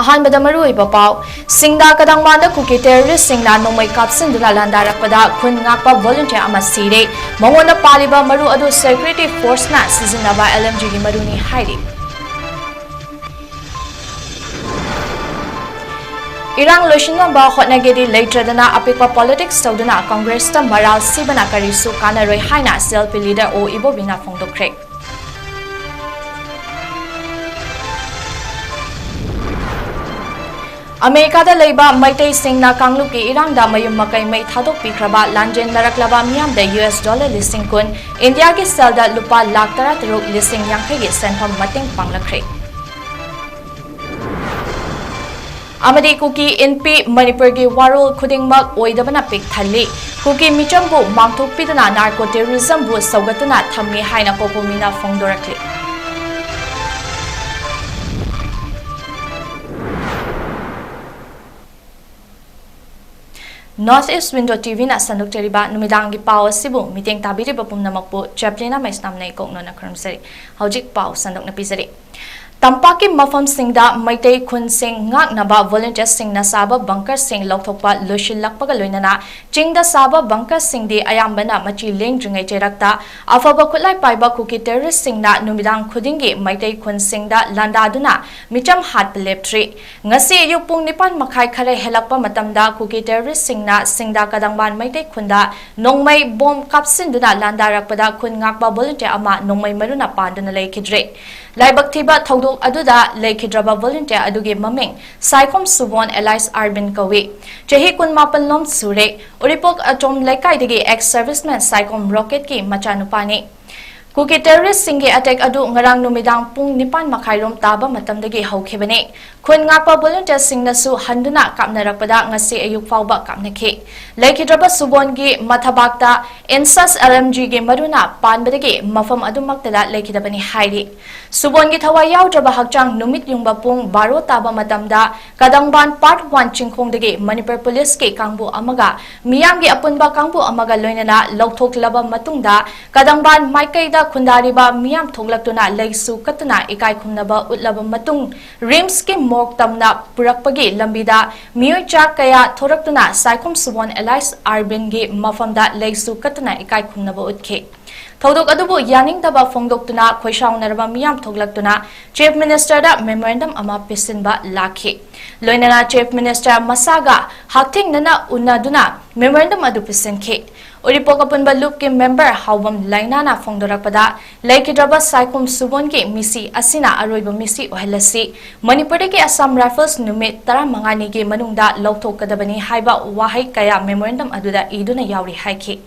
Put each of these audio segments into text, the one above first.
अहानबदा मरुइबा पाव सिंगदा कदंगमांदा cookie terrorist सिंगना नोमै कापसिंदुना लांदारकपदा खुन ngakpa volunteer ama sire mangona paliba maru adu security force na sizinaba LMG gi maruni hairi Irang loishina ba hotnagedi leitradana apikwa politics tawduna congress ta maral sibana karisu kana roi haina self leader o ibobina phongdokre America da leiba maitai singna kangluki irang da mayum makai mai thadok pikraba lanjen naraklaba miyam da US dollar listing kun India ki sel da lupa lakh tara taruk listing yankai gi senpham mating panglakre Amadi kuki NP Manipur gi warul khudingmak oidabana pik thalli kuki michambu mangthok pidana narco terrorism bu saugatuna thammi haina kopomina phongdorakle North East Window TV na sanduk teriba numidangi pau sibu meeting tabiri bapum namakpo CHAPLINA MAISNAM nei kokno na kramsari hojik pau sanduk na pisari Tampaki mafam singda maitai khun sing ngak naba volunteer sing na saba bunker sing lokthokpa loshilakpaga loinana chingda saba bunker sing di ayambana machi leng dringai cherakta afaba khutlai paiba kuki terrorist sing na numidang khudingi maitai khun singda landaduna micham hat leptri ngasi yupung nipan makhai khare helakpa matamda kuki terrorist sing na singda kadangban maitai khunda nongmai bom kapsinduna landarakpada khun ngakpa volunteer ama nongmai maruna panduna lekhidre laibak thiba thodok aduda lekhidraba volunteer adugi maming Saikom Subon Elias Arbin Kawi Chehi kun mapal nom sure uripok atom lekai digi ex serviceman Saikom Rocket ki machanupani Kuki terrorist singe attack adu ngarang numidang pung nipan makhairom taba matamdagi haukhebane khun ngakpa volunteer singna su handuna kapnarakpada ngasi ayuk fawba kapnakhe lekhidraba Subon gi mathabakta insas LMG gi maruna panbadagi mafam adumaktada lekhidabani hairi Subon gi thawai yawdraba hakchang numit yungba pung 12 taba matamda kadangban part 1 chingkhongdagi Manipur police ke kangbu amaga miyam gi apunba kangbu amaga loinana lokthok matungda kadangban maikaida khundariba miyam thoglaktuna leisu katuna ikai khumnaba utlaba matung rims ki mok tamna purakpagi lambida miyoi kaya thoraktuna Saikom Subon Elias Arbin gi mafamda leisu katuna ikai khumnaba utke Thodok adubu yaning daba phongdoktuna khoishaunarba miyam thoglaktuna chief minister da memorandum ama pisinba lakhi loinana chief minister masaga hakthing nana unaduna memorandum adu pisinke Uripokapun balup ke member hawam lainana phongdorakpada laikidraba Saikom Subon ke misi asina aroiba misi ohelasi Manipur ke Assam Rifles numit 15 ke manungda lokthokadabani haiba wahai kaya memorandum aduda iduna yauri haiki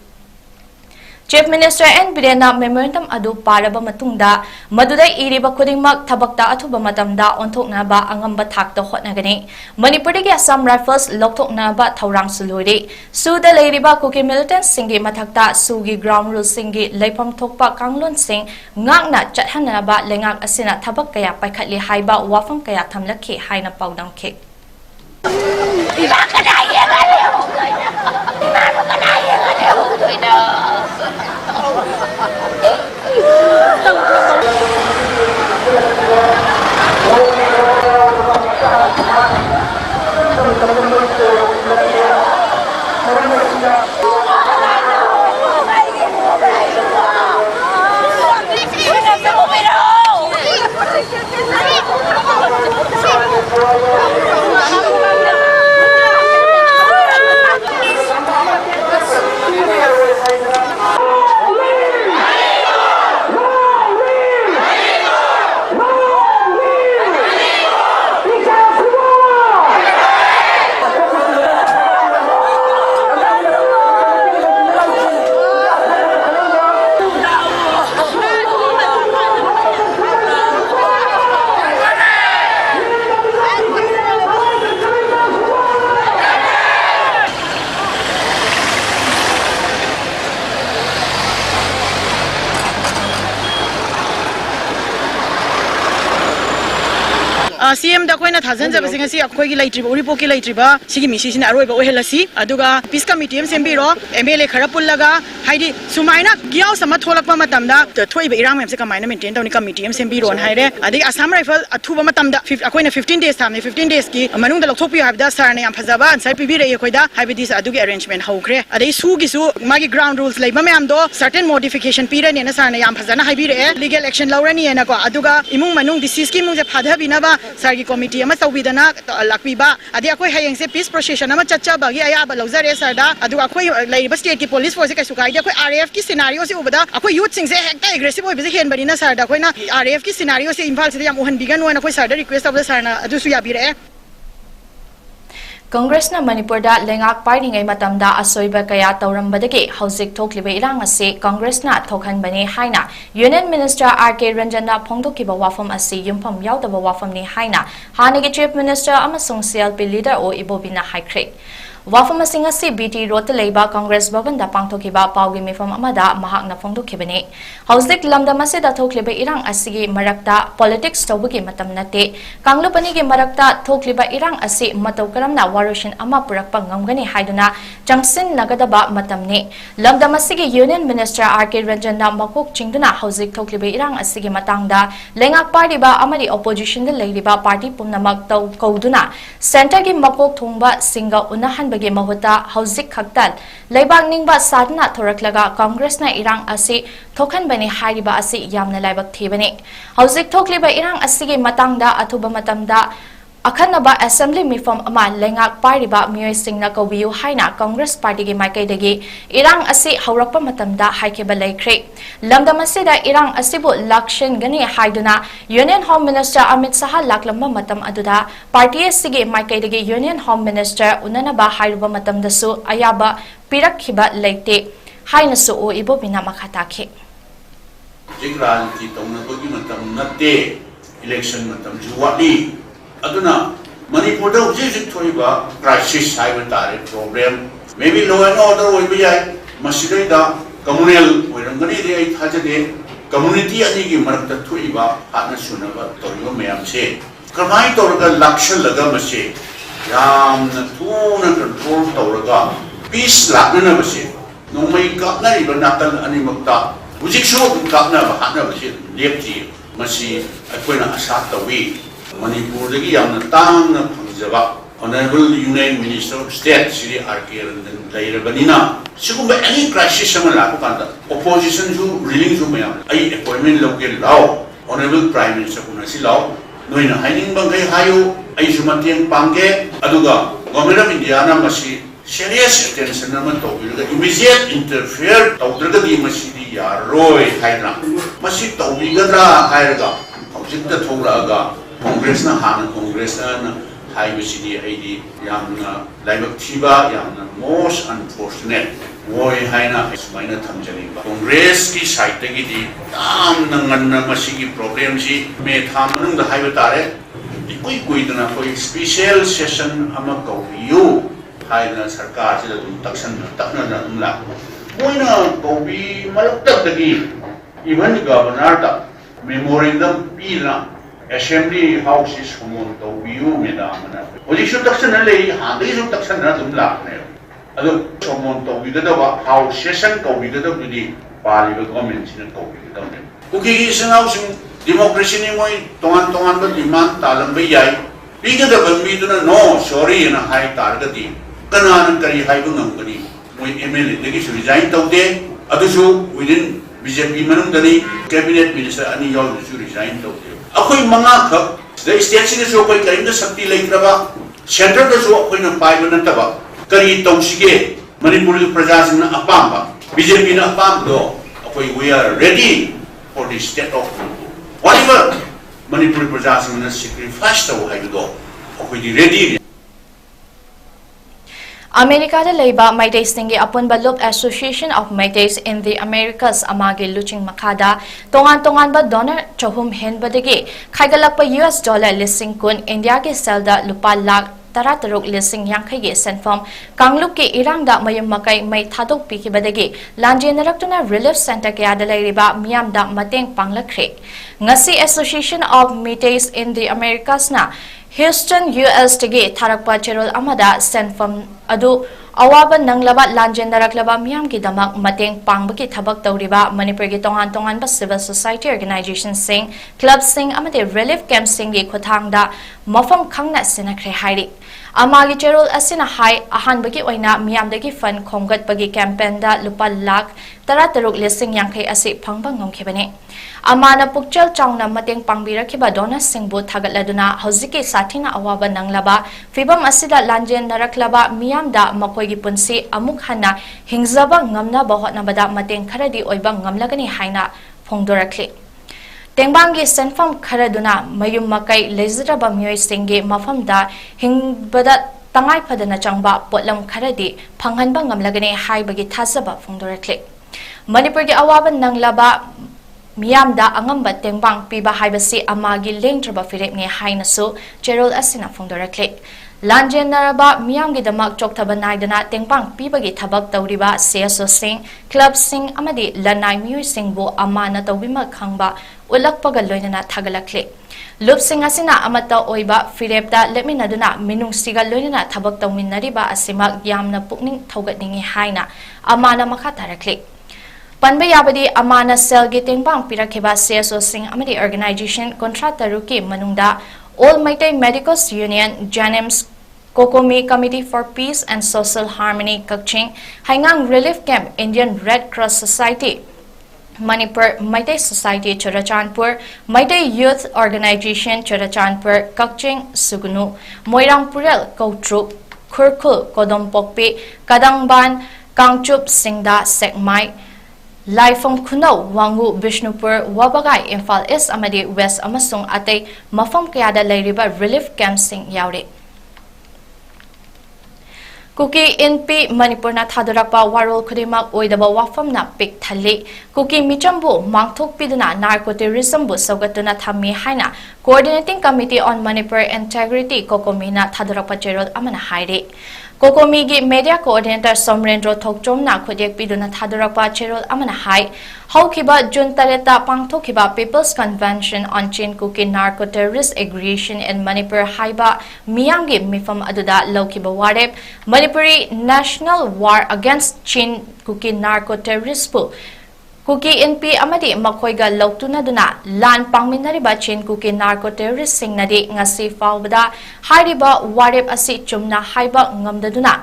Chief Minister N. Birena memorandum adu paraba matungda madudai iriba khudingmak thabakta athuba matamda onthoknaba angamba thakta hotnagani Manipurigi Assam Rifles lokthoknaba thaurang sulori suda leiriba kuki militants singi mathakta sugi ground rules singi leifam thokpa kanglon sing ngakna chathanaba lengak asina thabak kaya paikhatli haiba wafam kaya thamlakhi haina paudamkhe CM da koina thajan ja basing si akhoi gi laitriba uripo ki laitriba sigi misi sina aroi ba ohelasi aduga peace committee em sembiro MLA khara pullaga हाइदि सुमाइना गियाव सम थोलकपा मतमदा थोइबे इरांग ma'am से कमाइना maintain तौनि committee M सेम्बिरोन हाइरे अदि Assam rifle अथुबा मतमदा अखोइना 15 days थामने 15 days की मनुंग लौथोकपियो हाइबदा सरने याम फजबा answer पिबिरे अखोइदा हाइबेदि अदुगी arrangement हौख्रे अदि सुगिसु मागी ground rules लेबा मैमदो certain modification पीरने ना सरने याम फजना हाइबिरे legal action लौरनी एना को अदुगा इमुंग मनुंग डिसीज की मुंग जे फादबिनाबा सरगी कमिटी अमा तौबिदना लाक्पिबा अदि अखोइ हयेंग से पीस प्रोसेशन अमा चच्चाबागी अयाबा लौजरे सरदा अदुगा अखोइ लेरिबा स्टेट की पुलिस फोर्स के सुकाइदे अखोइ आरएफ की सिनेरियो से उबदा अखोइ यूथ सिंग से हेक्टा एग्रेसिव होइबसे हेनबरिना सरदा अखोइना आरएफ की सिनेरियो से इम्फाल से याम उहन बिगन होना अखोइ सरदा रिक्वेस्ट ऑफ द सरना अदुसु याबिरे कांग्रेस ना मणिपुर दा लेंगाक पाइनिंगै मतमदा असोइबा कया तौरंबदगे हौजिक थोकलिबे इरांग असे कांग्रेस ना थोखनबने हाइना यूनियन मिनिस्टर आर.के. रंजन फोंदोकिबा वाफम असे युमफम यावदबा वाफमनि हाइना हानेगे चीफ मिनिस्टर अमसुंग सीएलपी लीडर ओ इबोबिना हाइख्रे वाफम असिंग असे बीटी रोड लेबा कांग्रेस भवन दा पांगथोकिबा पाउगी मिफम अमदा महाकना फोंदोकिबने हौजिक लमदम असे दा थोकलिबे इरांग असिगे मरक्ता पॉलिटिक्स तौबगी मतम नते कांगलुपनी के मरक्ता थोकलिबा इरांग असे मतौ करमना वारोशन अमा पुरकपा ngamgani haiduna changsin nagadaba matamne lamdam asigi union minister R.K. Ranjan na makok chingduna hauzik thoklibe irang asigi matangda lengak party ba amari opposition da leiriba party pumnamak tau kauduna center gi makok thongba singa unahan bage mahuta hauzik khaktan leibak ningba sadna thoraklaga congress na irang ase thokhan bani hairiba ase yamna laibak thebane hauzik thokliba irang asigi matangda athuba matamda अखनबा assembly मिफम अमा लेंगाक पारिबा मियोय सिंगना कौबियु हाइना Congress party के माइकैदगी इरांग असे हौरकपा मतमदा हाइकेबा लेख्रे लमदम असेदा इरांग असेबु लक्षण गनि हाइदुना union home minister Amit Shah लाकलम्बा मतम अदुदा पार्टी असिगे माइकैदगी यूनियन होम मिनिस्टर उननबा हाइरुबा मतमदसु अयाबा पिरखिबा लेते हाइनसु ओ इबोबिना मखाताखे जिग्रांति तौनबगी मतम नते इलेक्शन मतम जुवाली अदुना मणिपुर दा हुजिक थोइबा क्राइसिस हाइबा तारे problem may be law and order होय बिया मसिदैदा कम्युनल होयरंगनी रे आई थाजदे कम्युनिटी अनि की मरक थोइबा हाना सुनबा तोरियो मयाम से क्रमाई तोरगा लक्ष्य लगा मसे याम थूना कंट्रोल तोरगा पीस लाकना बसे नोमई कापनारिबा नातल अनि मक्ता हुजिक सो कापना हाना बसे लेपजी मसी अखोइना आशा तवी मणिपुर दगी यामना तांगना फंगजबा honourable union minister of state Shri R K. Ranjan लेरबनिना सिगुंबा एनी क्राइसिस सम लाको कांदा ऑपोजिशन जो रिलिंग जो मया आई अपॉइंटमेंट लोके लाओ ऑनरेबल प्राइम मिनिस्टर कुनासी लाओ नोइना हाइनिंग बंगै हायो आई जुमतें पांगे अदुगा गवर्नमेंट ऑफ इंडिया ना मसी serious attention na man tawbirga immediate interfere tawdragadi masidi yaroi haina masi tawbigadra hairaga hojikta thoraga Congress ना हाना कांग्रेस ना हाइबसिदी आईदी यामना लाइबक थिबा यामना मोस्ट अनफॉर्चुनेट वोय हाइना सुमाइना थमजनिबा कांग्रेस की साइड तगिदी ताम नंगन मसिगी प्रॉब्लम सी मे थामनुंग द हाइबा तारे कोई कोइदना कोई स्पेशल सेशन अमा कौबियो हाइना सरकार से दुम तक्सन तकना नला मोइना कौबी मलक तगी इवन गवर्नर ता मेमोरेंडम पीना Assembly House is common to view madam na. Odi should taxan na lay, handi should taxan na tumla na. Ado common to view the House session to view the budi pali the government sin to view the government. Uki isang house democracy ni mo tongan ba demand talang ba yai. Biga the bambi to na no sorry na high targeti. Kanan kari high bang ngani. Mo MLA degi should resign to de. Ado so within BJP manung dani cabinet minister ani yol should resign to de. अखोई मंगा खब the state सिने जो कोई करिंग शक्ति लेत्रबा centre the जो कोई न पाइब नतबा करी तौसिगे मणिपुरी प्रजा सिंह अपाम बीजेपी न अपाम दो अखोई we are ready for the state of whatever Manipuri प्रजा सिंह न सैक्रिफाइस तो है दो अखोई दी रेडी अमेरिका लेबा माइटेई सिंगे अपुनबा लुप association of Meiteis in the Americas अमागे लुचिंग मखादा तोंगान तोंगान बा डॉलर चहुम हेनबदगे खाइगलकपा US डॉलर लिसिंग कुन इंडिया के सेलदा लुपा लाख तरातरुक लिसिंग यांखैगे सेनफम कांगलुप के इरांगदा मयम मकै मै थादोक पिकिबदगे लांजेनरक्तुना रिलीफ सेंटर के आदा लेरिबा मियामदा मतेंग पांगलखरे ngasi association of Meiteis in the Americas ना Houston US tege tharakpa cherol amada senfam adu awaba nanglaba lanjendaраklaba miyamgidamak mateng pangbaki thabak tawriba Manipurgi tongan-tonganba civil society organization sing club sing amade relief camp sing gi khothangda mafam khangna sinakhre hairi amagi cherol asina hai ahanbagi oina miyamdagi fund khomgatbagi campaign da lupa lakh 13,000 asi phangba ngomkhebani amana pukchal chawna mateng pangbirakiba dona singbu thagatladuna hojiki sathina awaba nanglaba fibam asida lanjen naraklaba miyamda makoigi punsi amuk hana hingzaba ngamna bahotnabada mateng kharadi oiba ngamlagani haina phongdorakli Tengbangi senfam kharaduna mayum makai lezraba miyoi singi mafamda hingbada tangai padana changba potlam kharadi phanghanba ngamlagani haibagi thasaba phongdorakli Manipurgi awaban nanglaba miyamda angamba tengbang piba haibasi amagi lengtraba firekni hainasu cherol asina phongdorakli Lanjen naraba miyamgi damak chokthaba naidana tengbang pibagi thabak tawriba CSO sing club sing amadi lanai miyoi singbu amana tawbima khangba ulakpaga loinana thagalakli Lup sing asina amata oiba firepta lepminaduna minung siga loinana thabak tawminnariba asimak yamna pukning thogatningi haina amana makha tarakli Panba yabadi amana selgi tengbang pirakhiba CSO sing amadi organization contractoruki manungda All Maitai Medical Union Janems Kokomi Committee for Peace and Social Harmony Kakching Haingang Relief Camp Indian Red Cross Society Manipur Maitai Society Chorachandpur Maitai Youth Organization Chorachandpur Kakching Sugunu Moirang Purel Kautrup Kurkul Kodompokpi Kadangban Kangchup Singda Sekmai Laifam Kuno Wangu Bishnupur Wabagai Imphal East amadi West amasung atay mafam kayada layriba relief camp sing yauri Kuki NP Manipur na thadorakpa warol khudimak oidaba wafam na pik thali Kuki Michambu mangthok piduna narcoterrorism bu saugatuna thammi haina Coordinating Committee on Manipur Integrity Kokomi na thadorakpa cherol amana hairi Kokomi gi media coordinator Somrendro Thokchomna khudek piduna thadorakpa cherol amana hai haukiba June tareta pangthokiba People's Convention on Chin Kuki Narco-Terrorist Aggression in Manipur haiba miyamgi mifam aduda laukiba warep Manipuri National War Against Chin Kuki Narco-Terrorist bu Kuki NP amadi makoiga lautuna duna lan pangminariba Chin Kuki Narco-Terrorist singnadi ngasi fawbada hairiba warep asi chumna haiba ngamdaduna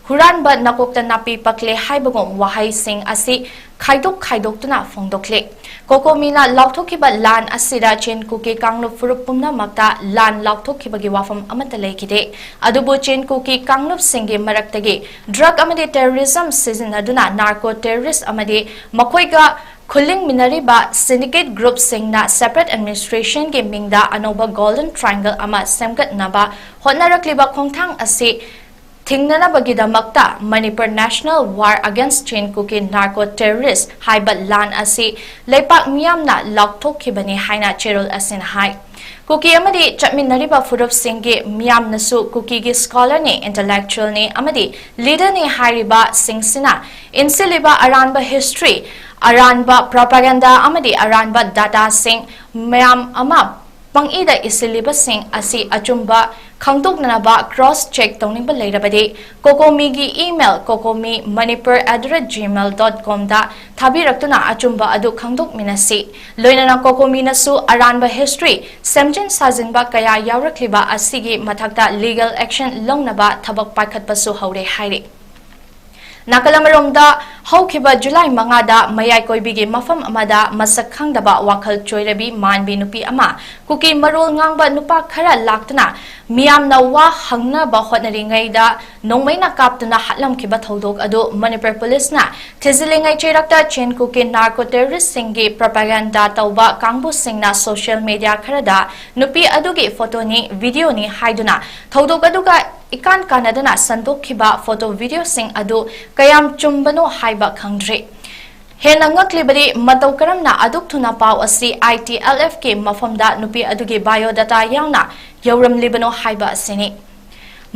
Huranba nakokta napi pakle haibagong wahai sing asi khaidok tuna phongdokle Kokomina lauthokiba lan asira Chin Kuki kanglu furupumna makta lan lauthokibagi wafam amata leikide adubu Chin Kuki kanglup singi maraktagi drug amadi terrorism sizinaduna narco terrorist amadi makoiga Kuling minariba syndicate group singna separate administration ge mingda anoba golden triangle ama semgat naba hotnarakliba khongthang asi Thingnana bagidamakta Manipur National War Against Chin Kuki Narco-Terrorist haibat lan asi leipak miyamna laukthokibani haina cherol asin hai Kuki amadi chapminariba furup singgi miyamnasu Kuki gi scholar ni intellectual ni amadi leader ni hairiba singsina insiliba aranba history aranba propaganda amadi aranba data sing miyam ama pangida isiliba sing asi achumba Khangdoknanaba cross check tongning balairabadi Kokomi gi email kokomi@manipur@gmail.com da thabiraktuna achumba adu khangdok minasi loinana Kokomi nasu aranba history semjin sajinba kaya yaurakliba asigi mathakta legal action longnaba thabak paikhatpasu haure hairi Nakalamaromda haukiba July mangada mayai koibigi mafam amada masak khangdaba wakhal choirabi manbi nupi ama kuki marol ngangba nupa khara laktuna miyamna wa hangna ba hotnaringaida nongmaina kaptuna hatlamkiba thodok adu Manipur police na thizilingai cherakta Chin Kuki narco terrorist singi propaganda tauba kangbu singna social media kharada nupi adugi photo ni video ni haiduna thodok aduga ikan kanadana sandokhiba photo video sing adu kayam chumbano haiba khangdre hena ngaklibari matau karamna aduk thuna pau asi ITLF ke mafamda nupi adugi biodata yangna yauram libano haiba asini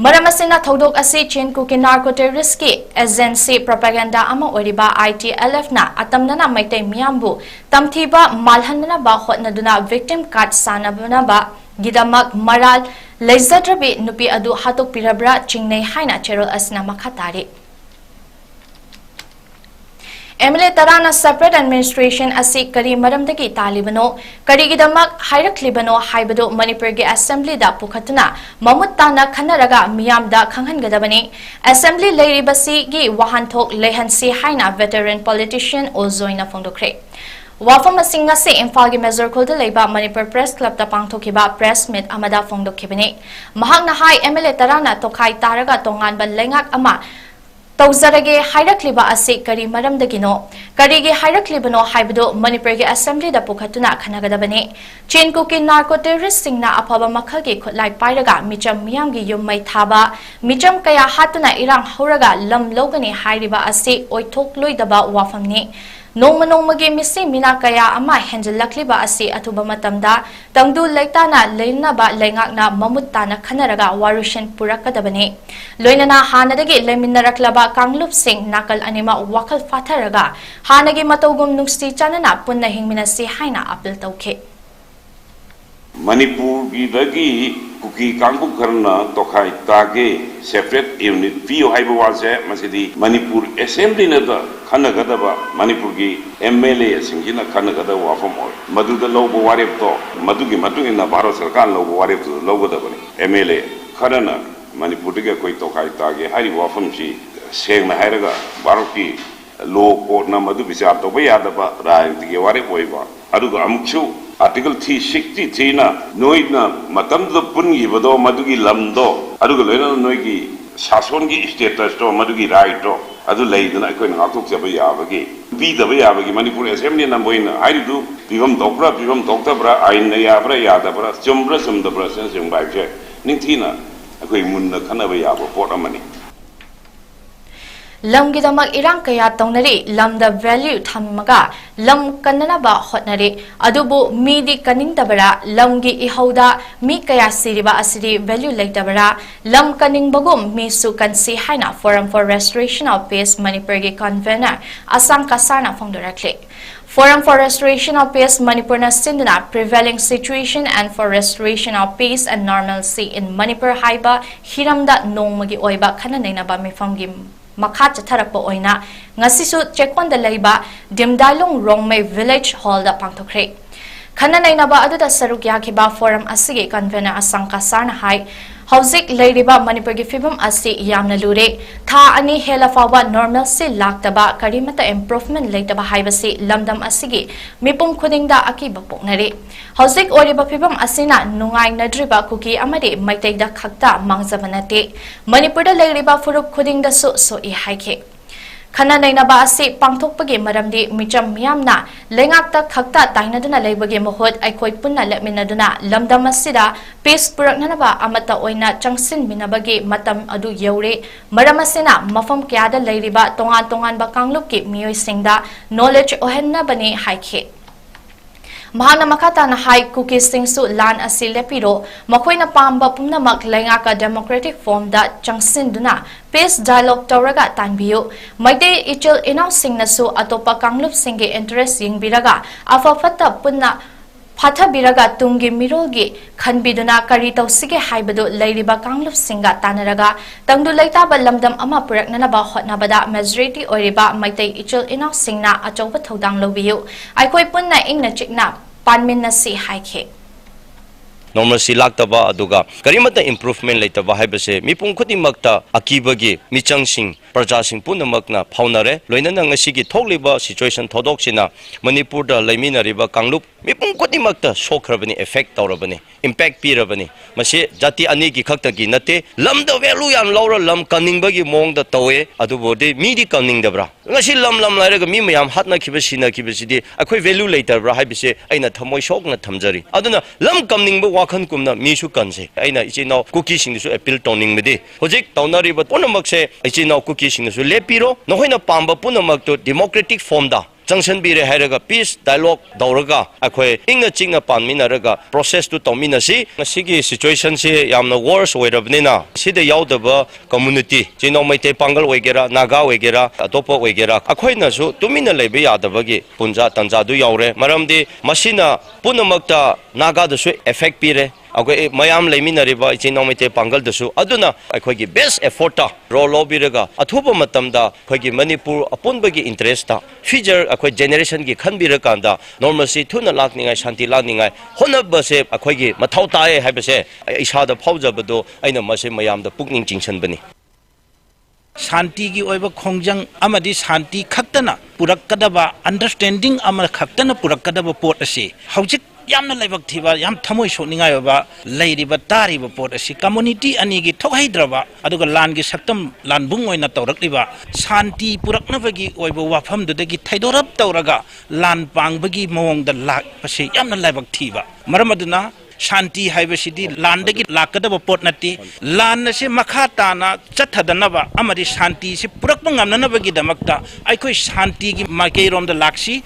maramasina thodok asi Chin Kuki narco terrorist ki agency propaganda ama oriba ITLF na atamnana maitai miyambu tamthiba malhanna ba hotnaduna victim card sanabana ba gidamak maral Leizadrabi nupi adu hatok pirabra chingnei haina cherol asna makhatari MLA Tarana separate administration asi kari maramdagi talibano karigidamak hairakhlibano haibado Manipur ge assembly da pukhatuna mamutana khanaraga miyamda khanghangadabani assembly leiribasi gi wahanthok lehansi haina veteran politician Ozoina Fongdokre Wafam Singase Imphal gi Major Khulda leiba Manipur Press Club ta pangthokiba press meet amada Fongdokhibani mahakna hai MLA Tarana tokhai taraga tongan ban lengak ama Tawzarage hairakliba asi kari maramdagino karigi hairaklibano haibado Manipur ge assembly da pukhatuna khanagadabani chenku ki narco terrorist singna aphaba makhal ge khotlai pairaga micham miyam gi yummai thaba micham kaya hatuna irang horaga lam logani hairiba asi oithok loidaba wafamni Nongmagi misi mina kaya ama henjelakliba asi atuba matamda tangdu leitana leinaba lengakna mamutana khanaraga warushin purakadabani loinana hanadagi leminaraklaba kanglup sing nakal anima wakal fatharaga hanagi matogum nungsi chanana punna hingminasi haina apil tawkhe Manipur gi kuki kangku karna tokhai tage separate unit pio haiba wase masidi Manipur assembly na da khana gadaba Manipur gi MLA singina khana gadaba wafam oi maduda lobo warep to madugi matungina bharat sarkar lobo warep to lobo da bani MLA khana Manipur ge koi tokhai tage hari wafam si seng na hairaga bharat ki lo court na madu bisar to ba yadaba rai ge warep oi ba aduga amchu Article 363 na noina matam do pungi bodo madugi lamdo aduga loina noigi sasongi status to madugi right to adu leidana koi na tok jaba yabagi bi da yabagi Manipur assembly na boina aidu bibam doktabra ain na yabra yadabra chumra sumdabra sen bai che ningthina koi munna khana ba yabo pot amani Lamgidamak irang kaya tawnari lamda value thammaga lam kannanaba hotnari adubu midi kaningtabara lamgi ihauda mi kaya siriba asiri value leitabara lam kaningbagum mi su kansi haina Forum for Restoration of Peace Manipur gi convener Asam Kasarna Fongdorakle Forum for Restoration of Peace Manipur na sinduna prevailing situation and for restoration of peace and normalcy in Manipur haiba hiramda nongmagi oiba khananainaba mifamgi Makha Chatharapo Oina, Ngasisu Chekon the Laiba, Dimdalung Rongmei Village Hall da Pangtokre. Kananainaba Aduda Sarukyakiba Forum Asigi Convener Asanka Sarnahai, Hauzik Ladiba Manipur Gifibum Asi Yamna Lure, Tha Ani Helafawa Normalcy Laktaba, Karimata Improvement Lataba Haibasi, Lamdam Asigi, Mipum Kudinda Akiba Poknari. Hauzik Oriba Pibum Asina, Nungai Nadriba Kuki Amade, Maiteg da Kakta, Mangzavanate, Manipur da Ladiba Furuk Kuding da so I haike. Kananainaba asi pangthokpagi maramdi micham miyamna lengakta khakta tainaduna leibagi mohot aikoi punna lepminaduna lamdam asida peace puraknanaba amata oina changsin minabagi matam adu yeure maram asina mafam kyada leiriba tongan ba kanglupki miyoi singda knowledge ohenna bani haikhe Mahana makata na hai cookie singsu lan asi lepiro makoy na pamba pumnamak lengaka democratic form da changsin duna peace dialogue tawraga tanbiyo maite ichil inaw sing nasu atopa kanglup singe interest ying biraga afafata punna Phatha biraga tumgi mirolgi khanbiduna kari tawsige haibado leiriba kanglup singa tanaraga tangdu leitaba lamdam ama puraknanaba hotnabada majority oiriba maitei ichil inaw singna achauba thodang lobiyu aikoi punna ingna chikna panmin na si haikhe Normalcy laktaba aduga karimata improvement leitaba haibase mipung khutimakta akibagi michangsing prajasing punamakna phaunare loinana ngasigi thokliba situation thodoksina Manipur da laiminariba kanglup mipung khutimakta sokhrabani effect tawrabani impact pirabani mase jati ani gi khakta gi nate lamda value yam lawra lam kaningbagi mongda tawe adubode midi kaningdabra ngasi lam lairaga mi mayam hatna khibasina khibasidi akhoi value leitabra haibase aina thamoi sokna thamjari aduna lam kamningba wakhan kumna misu kanse aina ichinaw cookie singsu appeal toning mede hojik tawnariba punamakse ichinaw cookie singsu lepiro nohoina pamba punamakto democratic form da Junction bire hairaga peace dialogue dauraga akhoi ingna chingna panminaraga process to tominasi ngasigi situation se yamna worse oirabnina sida yaudaba community chino maite pangal oigera naga oigera atopa oigera akhoina su tumina lebe yadabagi punja tanja du yaure maramdi masina punamakta naga da su effect pire अखोई मयाम लेमिनरिबा इचिनो मिते पांगल दसु अदुना अखोई best effort ता role ओबिरगा अथुबा मतमदा अखोई Manipur अपुनबगी interest ता future अखोई generation की खनबिरकांदा नॉर्मसी थुना लाखनिंगाय शांति लाखनिंगाय होनबसे अखोई मथौ ताए हाइबसे इसादा फावजबदो अइना मसे मयामदा पुकनिंग चिंगसनबनी शांति की ओइबा खोंजंग अमदी शांति खक्तना पुरक्कदबा अंडरस्टैंडिंग अम खक्तना पुरक्कदबा पोट असी हौजिक यामना लाइबक थिबा याम थमोय सोनिंगाय बा लैरिबा तारिबा पोट असी कम्युनिटी अनि की थोखैद्रबा अदुगा लान की सक्तम लानबुंग ओइना तौरक्लिबा शांति पुरक्नबगी ओइबा वाफम दुदगी थैदोरप तौरगा लान पांगबगी मवंगदा लाक पसे यामना लाइबक थिबा मरमदुना शांति हाइबसिदी लांदगी लाकदब पोट नती लान से मखा ताना चथदनबा अमरी शांति से पुरक्प ngamnanabagi damakta aikoi शांति की माइकेरोम द लाक्सी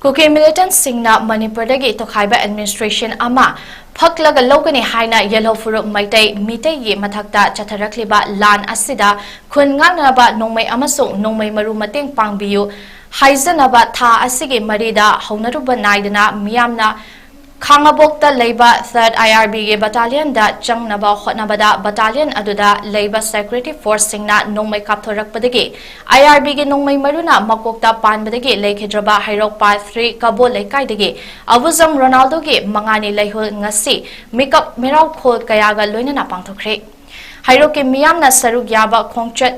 कुकी मिलिटेंट सिंगना मणिपुर दगी तोखाइबा एडमिनिस्ट्रेशन अमा फक्लगा लोगनी हाइना येलो फुरुक मैतै मितै ये मथक्ता चथरखलिबा लान असिदा खुन nganaba nongmai amasung nongmai maru mateng pangbiyu haizanaba tha asigi marida haunaruba naidana miyamna Khangabokta Leiba 3rd IRB ge battalion da changnaba hotnabada battalion aduda Leiba Security Force singna nongmai kapthorakpadagi IRB ge nongmai maruna makokta panbadagi leikhidraba hairok pa 3 kabo leikai dagi Abuzam Ronaldo ge mangani leihul ngasi makeup mirau khol kayaga loinana pangthokre hairok ke miyamna saruk yaba khongchat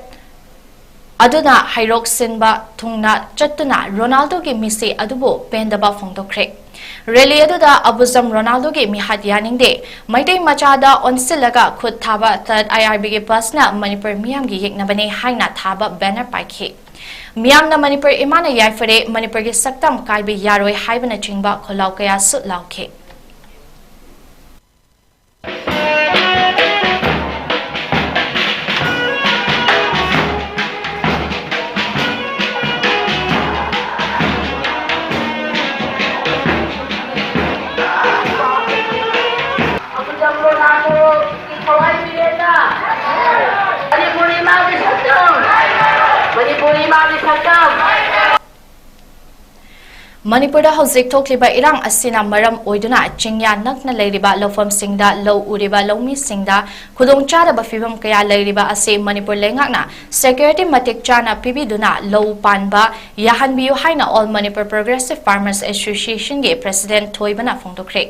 aduna hairok sinba thungna chatuna Ronaldo ge mise adubo pendaba phongdokre Rally aduda Abuzam Ronaldo ge mihat yaningde maitei machada onsilaga khud thaba 3rd IRB ge pasna Manipur miyam gi yeknabane haina thaba banner paikhe miyam na Manipur imana yaifare Manipur ge saktam kaibe yaroi haibana chingba kholau kaya sut laukhe Manipurda hauzik thokliba irang asina maram oiduna chingya nakna leiriba lofam singda lo uriba lomi singda khudong chara ba fibam kaya leiriba ase Manipur lengakna security matik chana pibiduna lo panba yahan biu haina All Manipur Progressive Farmers Association ge president thoibana phongdokre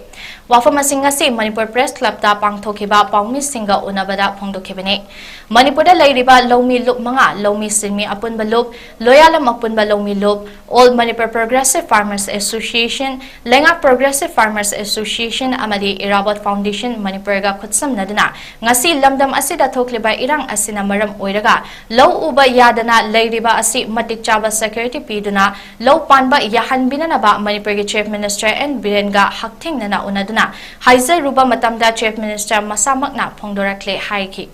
wafam singa se Manipur Press Club ta pangthokiba pawmi singa unabada phongdokhibane Manipurda leiriba lomi lup manga lomi sinmi apunba lup loyalam apunba lomi lup All Manipur Progressive Farmers Association, Lenga Progressive Farmers Association, Amadi Irabot Foundation, Manipurga Kutsam Nadana, Ngasi Lamdam Asida Tokliba Irang Asina Maram Oiraga, Low Uba Yadana, Leiriba Asi Matik Chaba Security Piduna, Low Panba Yahan Binanaba, Manipurgi Chief Minister and Birenga Hakting Nana Unaduna, Haiza Ruba Matamda Chief Minister Masamakna Pongdorakle Haiki.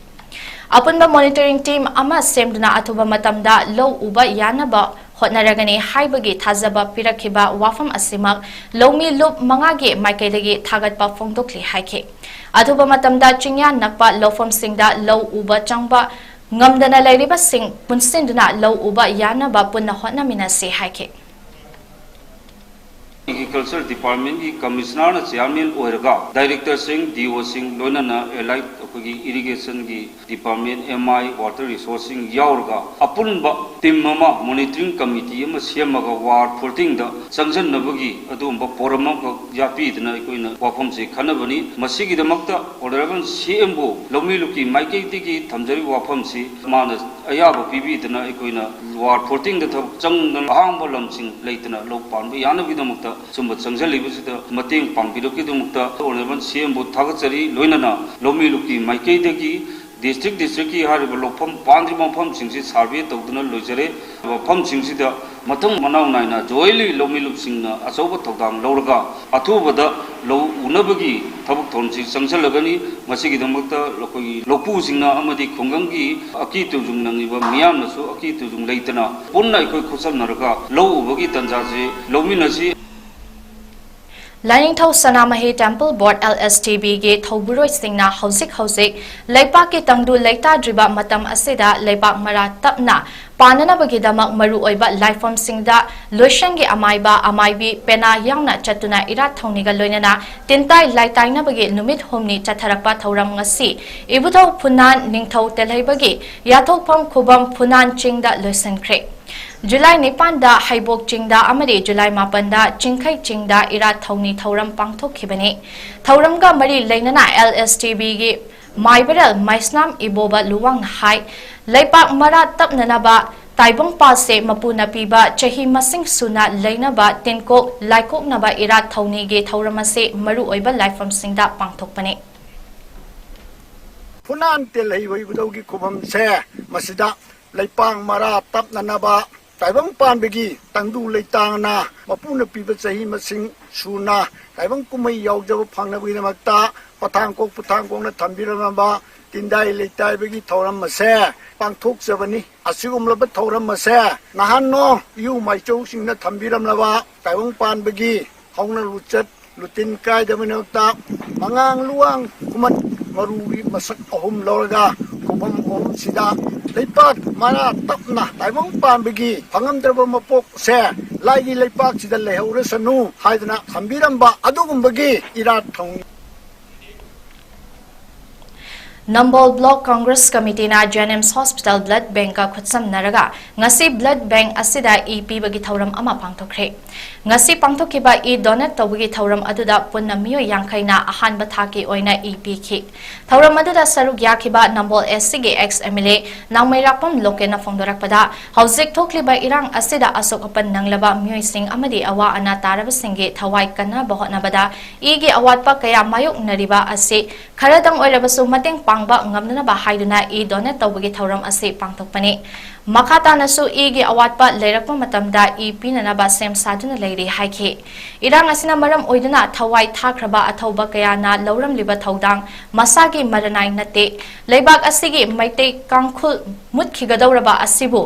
Apunba monitoring team ama semduna atuba matamda low uba yanaba hotnaragani haibagi thazaba pirakhiba wafam asimak lomi lup mangage maikaidagi thagatpa phongdokli haike atuba matamda chingya nakpa lofam singda low uba changba ngamdana lairiba sing punsinduna low uba yanaba punna hotnamina se haike Agriculture Department की commissioner chairman ओरगा director Singh DO Singh लोनना elite अखोगी irrigation की department MI water resourcing यावरगा अपुनबा team ममा monitoring committee अमा सेमगा वार फोर्टिंग द संजन नबगी अदुमबा फोरम यापीदना अखोइना वाफम से खनबनी मसिगी दमक्ता ऑनरेबल सीएमओ लोमीलुकी माइकेटिगी थमजरी वाफम से मानस अयाब पीबीदना अखोइना वार फोर्टिंग द चंगन अहांबा लमसिंग लेतना लोक Panba यानबगी दमक्ता Subrat संजलिबसिदा मतेंग पांगबिरोकी दमक्ता honourable CMO थागचरी लोइनना लोमीलुकी माइकेदगी district की हारिबा लोफम पांद्रि मफम सिंगसि सर्वे तौदना लोइजरे मफम सिंगसिदा मतंग मनाव नाइना जोइली लोमिलुप सिंगना अचौब थौदांग लौरगा अथुबदा लो उनबगी थबक थोनसि संगसलगनी मसिगी दमक्ता लोकोगी लोपु सिंगना अमदि खुंगंगी अकी Tunjung नंगिबा मियामनसु अकी Tunjung लेतना पुन्ना इखोय Kusale Narga low उबगी तंजासे लोमिनसि Lainingthau Sanamahi Temple Board LSTB ge Thauburoi Singna Hauzik Leipak ki Tangdu Leita Driba Matam Asida Leipak Mara Tapna Panana Bagidamak Maru Oiba Lifeform Singda Lushangi Amaiba Amaibi Pena Yangna Chatuna Ira Thoniga Loinana Tintai Laitaina Bagi Numit Homni Chatarapa Thauram Ngasi Ibutau Punan Ningthau Telhaibagi Yathopam Kubam Punan Chingda Lusenkre July Nipanda Haibok Chingda Amari July Mapanda Chingkai Chingda Ira Thoni Thauram Pangthok Khibani Thauramga Mari Lainana LSTB gi Maiberal Maisnam Iboba Luwang Hai Leipak Mara Tapnanaba Taibong Pase Mapuna Piba Chahi Masing Suna Lainaba Tinkok Laikok Naba Ira Thoni ge Thauramase Maru Oiba Lifeform Singda Pangthokpani Punan Telai Wibudogi Kubam Se Masida Leipang Mara Tapnanaba Taibang Pan Begi Tangdu Leitangna Mapuna Piba Chahi Masing Suna Taibang Kumai Yaujaw Pangna Winamata Patangkok Patangkong na Tambiramaba Tindai Leitai Begi Thauram Mase Pangthok Savani Asigum Labat Thauram Mase Nahano Yu Maicho Sing na Tambiram Lava Taibang Pan Begi Hongna Luchat Lutin Kai Daminota Mangang Luang Kuman Maruri Masak Ahum Lorga Kubam Om Sida Leipak Mara Tapna Taibang Pan Begi Pangam Draba Mapok Se Lagi Leipak Sida Lehaura Sanu Haidana Tambiramba Adugum Begi Irat Thong Nambol Block Congress Committee na Jenims Hospital Blood Bank ka khutsam naraga ngasi blood bank asida EP bagi thauram ama pangthokre ngasi pangthokiba e donate tawgi thauram aduda punna miyo yangkai na ahan bathaki oina EP ki thauram aduda saruk yakhiba Nambol SC ge ex MLA nangmairakpam loke na phongdorakpada hauzik thokliba irang asida asok apan nanglaba miyo sing amadi awa ana taraba singe thawai kana bahotna bada e ge awatpa kaya mayok nariba ase kharadang oirabasu mateng Pangba ngamna ba haiduna e donate tawgi thauram ase pangthokpani makata nasu e gi awatpa leirakpa matamda e pinana ba sem saduna leiri haikhe irang asina maram oiduna thawai thakraba athauba kaya na lauram liba thaudang masagi maranai nate leibak asigi maitei kangkhul mutkhigadauraba asibu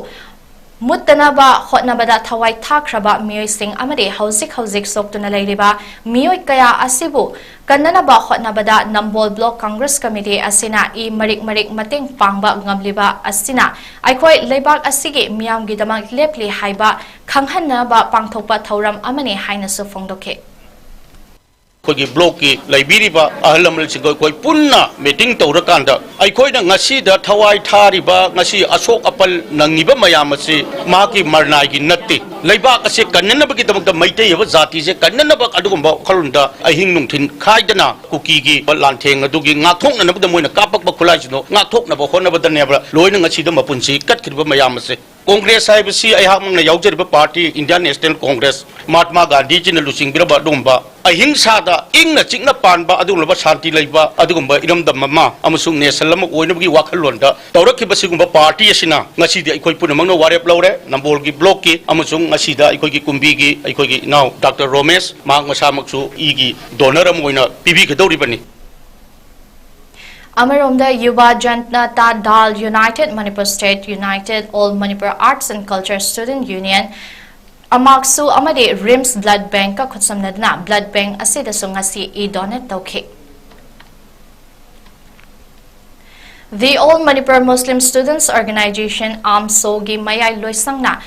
Muttanaba hotnabada thawai thakraba miyoi sing amade hauzik soktuna leiriba miyoi kaya asibu kannanaba hotnabada Nambol Block Congress Committee asina e marik mateng pangba ngamliba asina aikhoi leibak asigi miyamgi damak lepli haiba khanghanaba pangthokpa thauram amane haina su phongdokhe Kogi bloki laibiriba ahalamul singoi koi punna meeting tawrakanda aikoina ngasi da thawai thariba ngasi asok apal nangiba mayamase maki marnai gi natti leiba ase kannanaba gi damakta maitei aba jati se kannanaba adugumba khalunda ahing nungthin khaidana kuki gi lantheng adugi ngathokna nabda moina kapak ba khulai sino ngathokna ba khona ba danebra loina ngasi da mapunsi katkirba mayamase Congress IBC Ayhamang Yaujer Party, Indian National Congress, Mahatma Gandhi Chin Lusing Biraba Dumba, Ahingsada, Ingna Chingna Panba, Adulaba Santi Laiba, Adumba, Idam the Mama, Amasung Nesalam, Winabi Wakalunda, Tauraki Basugumba Party Asina, Nasida, Ikoipunamano, Warep Laure, Nambolgi Bloki, Amasung Asida, Ikogi Kumbigi, Ikogi now, Dr. Romes, Mark Masamaksu, Igi, Donaram Wina, Pibi Kadoribani. Amaromda Yuba Jantnata Dal United, Manipur State United, All Manipur Arts and Culture Student Union, Amaksu Amade Rims Blood Bank ka khutsamnadna Blood Bank asida sungasi e donate tawkhe. The All Manipur Muslim Students Organization AMSO gi mayai loisangna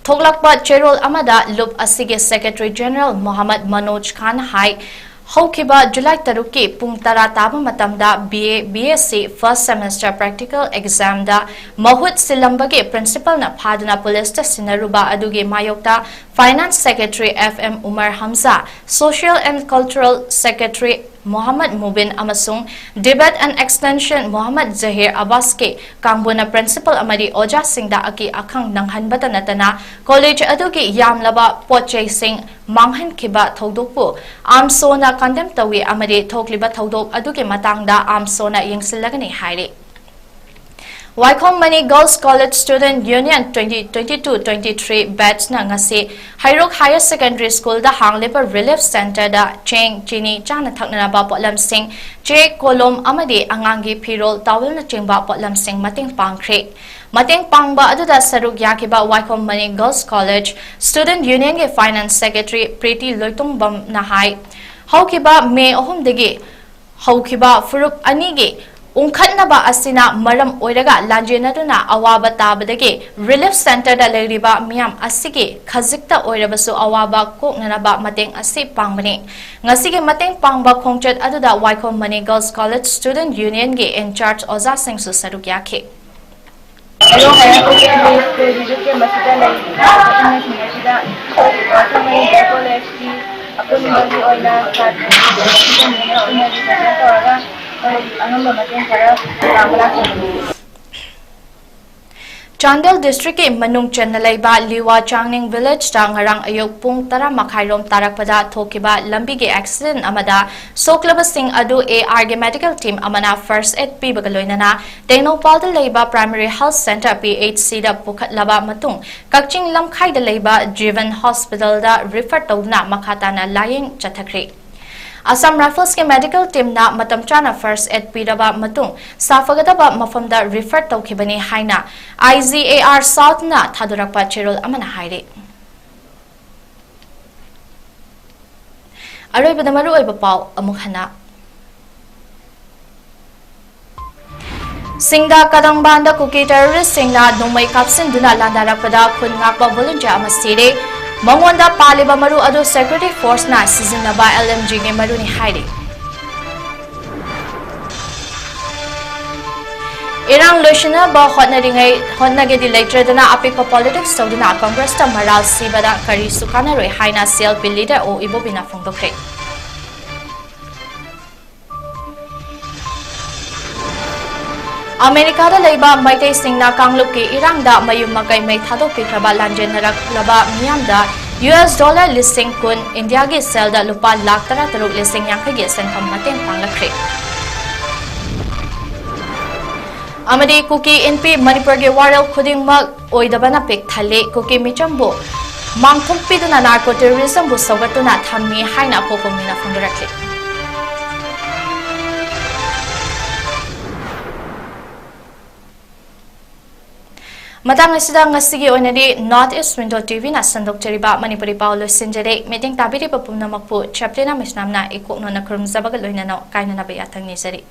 thoglakpa cherol amada lup asige Secretary General Muhammad Manoj Khan Hai Hokiba July Taruki Pung Tara Taba Matamda BA BSc First Semester Practical Exam da Mahut Silambagi Principal na Padana Police Sinaruba Adugi Mayokta Finance Secretary FM Umar Hamza Social and Cultural Secretary Muhammad Mubin Amasung Debate and Extension Muhammad Zahir Abaske Kangbuna Principal Amadi Oja Singda Aki Akang Nanghanbata Natana College Adugi Yamlaba Poche Sing Manghan Kiba Thodokpu AMSO na condemn tawi Amadi Tokliba Thodok Adugi Matangda AMSO na Yingsilagani Hairi Wycombe Mani Girls College Student Union 2022-23 batch na ngasi Hairok Higher Secondary School da Hanglipa Relief Center da Cheng Chini Chana Thakna ba Potlam Sing Che Kolom Amadi Angangi Pirol Tawil na Chingba Potlam Sing Mating Pangkre Mateng pangba aduda saruk yakiba Waikom Mani Girls College Student Union ge Finance Secretary Priti Loitong Bam Nahai Haukiba May Ohumdegi Haukiba Furup Anigi Unkhatnaba asina maram oiraga lanjenaduna awaba tabadagi relief center da leiriba miyam asigi khazikta oirabasu awaba koknanaba mateng asi pangbani ngasigi mateng pangba khongchat aduda Waikom Mani Girls College Student Union ge in charge Oza Singh su saruk yakhe Chandel District ke Manung Chennalaiba Liwa Changning Village ta ngarang ayok pung 10 makhairom tarakpada thokiba lambi ge accident amada soklaba sing adu AR ge medical team amana first aid pi bagaloinana Tenopal da leiba primary health center PHC da pukhatlaba matung Kakching lamkhai da leiba Driven Hospital da refer tawna makhatana laying chathakri Assam Rifles ke medical team na matamchana first aid pidaba matung safagadaba mafamda refer tawkhibani haina IZAR South na thadurakpa cherol amana haire Aroi badamaru oiba pau amukhana Singda Kadangbanda Kuki terrorist singna numai kapsin duna landarakpada khun ngakpa volunteer amasire Mangwanda Paliba Maru Adu Security Force na Sizinaba LMG ge Maru ni haire Irang Lushina ba hotnage di lecturedana apikpa politics tawduna Congress ta Maral Sibada Kari Sukana roi haina CLP leader o ibobina phongdokre America da leiba Maitai Singna Kangluk ke Irang da mayum makai mai thadok pikraba lanjenarak laba miyam da US dollar listing kun India ge sell da lupa lakh tara taruk listing yankha ge sentham mateng panglakre Amadi Kuki NP Manipur ge waral khuding mak oidabana pek thale Kuki michambo mangthok piduna narco terrorism bu sagatuna thammi haina kokomina phangrakle Matang asida ngasigi onadi North East Window TV na sandok cheriba Manipuri Paulo Sinjere meeting tabiri papumna makpu CHAPLINA MAISNAM na ikokno na krum zabagal loina na kaina na bayatang ni sari